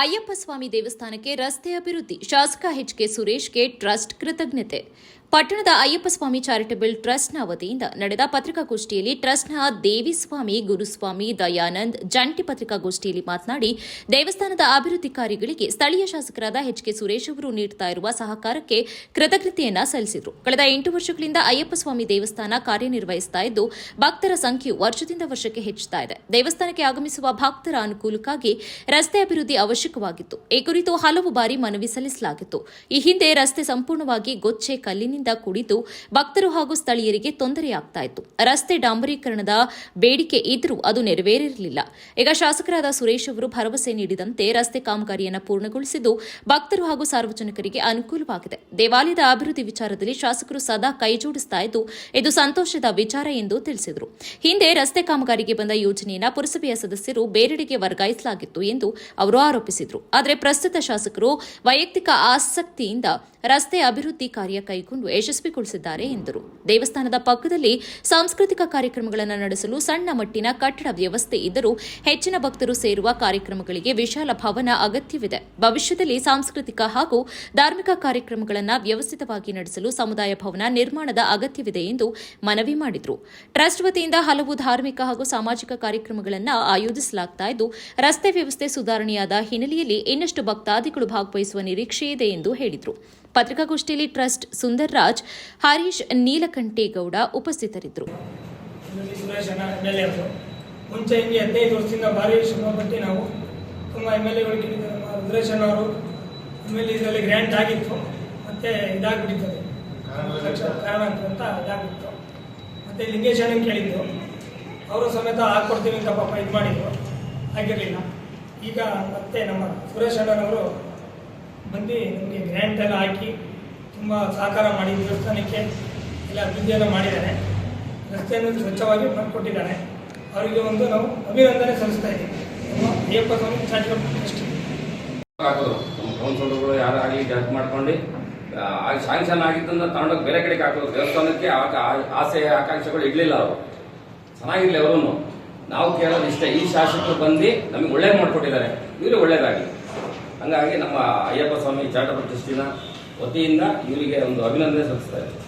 ಅಯ್ಯಪ್ಪ ಸ್ವಾಮಿ ದೇವಸ್ಥಾನಕ್ಕೆ ರಸ್ತೆ ಅಭಿವೃದ್ಧಿ ಶಾಸಕ ಎಚ್.ಕೆ. ಸುರೇಶ್ಗೆ ಟ್ರಸ್ಟ್ ಕೃತಜ್ಞತೆ. ಪಟ್ಟಣದ ಅಯ್ಯಪ್ಪ ಸ್ವಾಮಿ ಚಾರಿಟಬಲ್ ಟ್ರಸ್ಟ್ನ ವತಿಯಿಂದ ನಡೆದ ಪತ್ರಿಕಾಗೋಷ್ಠಿಯಲ್ಲಿ ಟ್ರಸ್ಟ್ನ ದೇವಿಸ್ವಾಮಿ, ಗುರುಸ್ವಾಮಿ, ದಯಾನಂದ್ ಜಂಟಿ ಪತ್ರಿಕಾಗೋಷ್ಠಿಯಲ್ಲಿ ಮಾತನಾಡಿ, ದೇವಸ್ಥಾನದ ಅಭಿವೃದ್ಧಿ ಕಾರ್ಯಗಳಿಗೆ ಸ್ಥಳೀಯ ಶಾಸಕರಾದ ಎಚ್.ಕೆ. ಸುರೇಶ್ ಅವರು ನೀಡುತ್ತಾ ಇರುವ ಸಹಕಾರಕ್ಕೆ ಕೃತಜ್ಞತೆಯನ್ನ ಸಲ್ಲಿಸಿದರು. ಕಳೆದ 8 ವರ್ಷಗಳಿಂದ ಅಯ್ಯಪ್ಪ ಸ್ವಾಮಿ ದೇವಸ್ಥಾನ ಕಾರ್ಯನಿರ್ವಹಿಸುತ್ತಾ ಇದ್ದು, ಭಕ್ತರ ಸಂಖ್ಯೆಯು ವರ್ಷದಿಂದ ವರ್ಷಕ್ಕೆ ಹೆಚ್ಚುತ್ತಾ ಇದೆ. ದೇವಸ್ಥಾನಕ್ಕೆ ಆಗಮಿಸುವ ಭಕ್ತರ ಅನುಕೂಲಕ್ಕಾಗಿ ರಸ್ತೆ ಅಭಿವೃದ್ಧಿ ಅವಶ್ಯಕವಾಗಿತ್ತು. ಈ ಕುರಿತು ಹಲವು ಬಾರಿ ಮನವಿ ಸಲ್ಲಿಸಲಾಗಿತ್ತು. ಈ ಹಿಂದೆ ರಸ್ತೆ ಸಂಪೂರ್ಣವಾಗಿ ಗೊಚ್ಚೆ ಕಲ್ಲಿನಿಂದ ಕೂಡಿದ್ದು ಭಕ್ತರು ಹಾಗೂ ಸ್ಥಳೀಯರಿಗೆ ತೊಂದರೆಯಾಗ್ತಾ ಇತ್ತು. ರಸ್ತೆ ಡಾಂಬರೀಕರಣದ ಬೇಡಿಕೆ ಇದ್ರೂ ಅದು ನೆರವೇರಿರಲಿಲ್ಲ. ಈಗ ಶಾಸಕರಾದ ಸುರೇಶ್ ಅವರು ಭರವಸೆ ನೀಡಿದಂತೆ ರಸ್ತೆ ಕಾಮಗಾರಿಯನ್ನು ಪೂರ್ಣಗೊಳಿಸಿದ್ದು ಭಕ್ತರು ಹಾಗೂ ಸಾರ್ವಜನಿಕರಿಗೆ ಅನುಕೂಲವಾಗಿದೆ. ದೇವಾಲಯದ ಅಭಿವೃದ್ಧಿ ವಿಚಾರದಲ್ಲಿ ಶಾಸಕರು ಸದಾ ಕೈಜೋಡಿಸ್ತಾ ಇದ್ದು ಇದು ಸಂತೋಷದ ವಿಚಾರ ಎಂದು ತಿಳಿಸಿದರು. ಹಿಂದೆ ರಸ್ತೆ ಕಾಮಗಾರಿಗೆ ಬಂದ ಯೋಜನೆಯನ್ನು ಪುರಸಭೆಯ ಸದಸ್ಯರು ಬೇರೆಡೆಗೆ ವರ್ಗಾಯಿಸಲಾಗಿತ್ತು ಎಂದು ಅವರು ಆರೋಪಿಸಿದರು. ಆದರೆ ಪ್ರಸ್ತುತ ಶಾಸಕರು ವೈಯಕ್ತಿಕ ಆಸಕ್ತಿಯಿಂದ ರಸ್ತೆ ಅಭಿವೃದ್ಧಿ ಕಾರ್ಯ ಕೈಗೊಂಡು ಯಶಸ್ವಿಗೊಳಿಸಿದ್ದಾರೆ ಎಂದರು. ದೇವಸ್ಥಾನದ ಪಕ್ಕದಲ್ಲಿ ಸಾಂಸ್ಕೃತಿಕ ಕಾರ್ಯಕ್ರಮಗಳನ್ನು ನಡೆಸಲು ಸಣ್ಣ ಮಟ್ಟಿನ ಕಟ್ಟಡ ವ್ಯವಸ್ಥೆ ಇದ್ದರೂ ಹೆಚ್ಚಿನ ಭಕ್ತರು ಸೇರುವ ಕಾರ್ಯಕ್ರಮಗಳಿಗೆ ವಿಶಾಲ ಭವನ ಅಗತ್ಯವಿದೆ. ಭವಿಷ್ಯದಲ್ಲಿ ಸಾಂಸ್ಕೃತಿಕ ಹಾಗೂ ಧಾರ್ಮಿಕ ಕಾರ್ಯಕ್ರಮಗಳನ್ನು ವ್ಯವಸ್ಥಿತವಾಗಿ ನಡೆಸಲು ಸಮುದಾಯ ಭವನ ನಿರ್ಮಾಣದ ಅಗತ್ಯವಿದೆ ಎಂದು ಮನವಿ ಮಾಡಿದರು. ಟ್ರಸ್ಟ್ ವತಿಯಿಂದ ಹಲವು ಧಾರ್ಮಿಕ ಹಾಗೂ ಸಾಮಾಜಿಕ ಕಾರ್ಯಕ್ರಮಗಳನ್ನು ಆಯೋಜಿಸಲಾಗುತ್ತಾ ಇದ್ದು, ರಸ್ತೆ ವ್ಯವಸ್ಥೆ ಸುಧಾರಣೆಯಾದ ಹಿನ್ನೆಲೆಯಲ್ಲಿ ಇನ್ನಷ್ಟು ಭಕ್ತಾದಿಗಳು ಭಾಗವಹಿಸುವ ನಿರೀಕ್ಷೆ ಇದೆ ಎಂದು ಹೇಳಿದರು. ಪತ್ರಿಕಾಗೋಷ್ಠಿಯಲ್ಲಿ ಟ್ರಸ್ಟ್ ಸುಂದರ್ ರಾಜ್, ಹರೀಶ್, ನೀಲಕಂಠೇಗೌಡ ಉಪಸ್ಥಿತರಿದ್ದರು. ಮುಂಚೆ ಹಿಂಗೆ 15 ವರ್ಷದಿಂದ ಭಾರಿ ಶ್ರಮಪಟ್ಟು ನಾವು ತುಂಬ MLAಗಳು ಕೇಳಿದ್ದಾರೆ. ರುದ್ರೇಶನ್ ಅವರು ಆಮೇಲೆ ಇದರಲ್ಲಿ ಗ್ರ್ಯಾಂಟ್ ಆಗಿತ್ತು, ಮತ್ತೆ ಇದಾಗ್ಬಿಟ್ಟಿತ್ತು, ಕಾರಣ ಅಂತ ಇದಾಗಿತ್ತು. ಮತ್ತೆ ಲಿಂಗೇಶನ್ ಕೇಳಿದ್ದು, ಅವರು ಸಮೇತ ಹಾಕ್ಕೊಡ್ತೀವಿ ಅಂತ ಪಾಪ ಇದು ಮಾಡಿದ್ರು, ಆಗಿರಲಿಲ್ಲ. ಈಗ ಮತ್ತೆ ನಮ್ಮ ಸುರೇಶ್ ಅಣ್ಣನವರು ಬಂದು ನಮಗೆ ಗ್ರ್ಯಾಂಟ್ ಎಲ್ಲ ಹಾಕಿ ತುಂಬ ಸಹಕಾರ ಮಾಡಿ ದೇವಸ್ಥಾನಕ್ಕೆ ಎಲ್ಲ ಅಭಿವೃದ್ಧಿಯನ್ನು ಮಾಡಿದ್ದಾರೆ. ರಸ್ತೆಯನ್ನು ಸ್ವಚ್ಛವಾಗಿ ಮಾಡಿಕೊಟ್ಟಿದ್ದಾರೆ. ಅವರಿಗೆ ಒಂದು ನಾವು ಅಭಿನಂದನೆ ಸಲ್ಲಿಸ್ತಾ ಇದ್ದೀವಿ. ನಮ್ಮ ಅಯ್ಯಪ್ಪ ಸ್ವಾಮಿ ಚಾರಿಟಬಲ್ ಟ್ರಸ್ಟ್ ನಮ್ಮ ಕೌನ್ಸಿಲರ್ಗಳು ಯಾರಾಗಲಿ ಜಡ್ಜ್ ಮಾಡ್ಕೊಂಡು ಶಾಂಕ್ಷನ್ ಆಗಿದ್ದನ್ನು ತಗೊಂಡೋಗಿ ಬೇರೆ ಕಡೆಗೆ ಹಾಕೋದು. ದೇವಸ್ಥಾನಕ್ಕೆ ಆಸೆ ಆಕಾಂಕ್ಷೆಗಳು ಇಡಲಿಲ್ಲ. ಅವರು ಚೆನ್ನಾಗಿರಲಿ. ಅವರನ್ನು ನಾವು ಕೇಳೋದು ಇಷ್ಟೇ, ಈ ಶಾಸಕರು ಬಂದು ನಮಗೆ ಒಳ್ಳೇದು ಮಾಡಿಕೊಟ್ಟಿದ್ದಾರೆ, ಇವರು ಒಳ್ಳೇದಾಗಲಿ. ಹಾಗಾಗಿ ನಮ್ಮ ಅಯ್ಯಪ್ಪ ಸ್ವಾಮಿ ಚಾರಿಟಬಲ್ ಟ್ರಸ್ಟಿನ ವತಿಯಿಂದ ಇವರಿಗೆ ಒಂದು ಅಭಿನಂದನೆ ಸಲ್ಲಿಸ್ತಾ ಇದ್ದಾರೆ.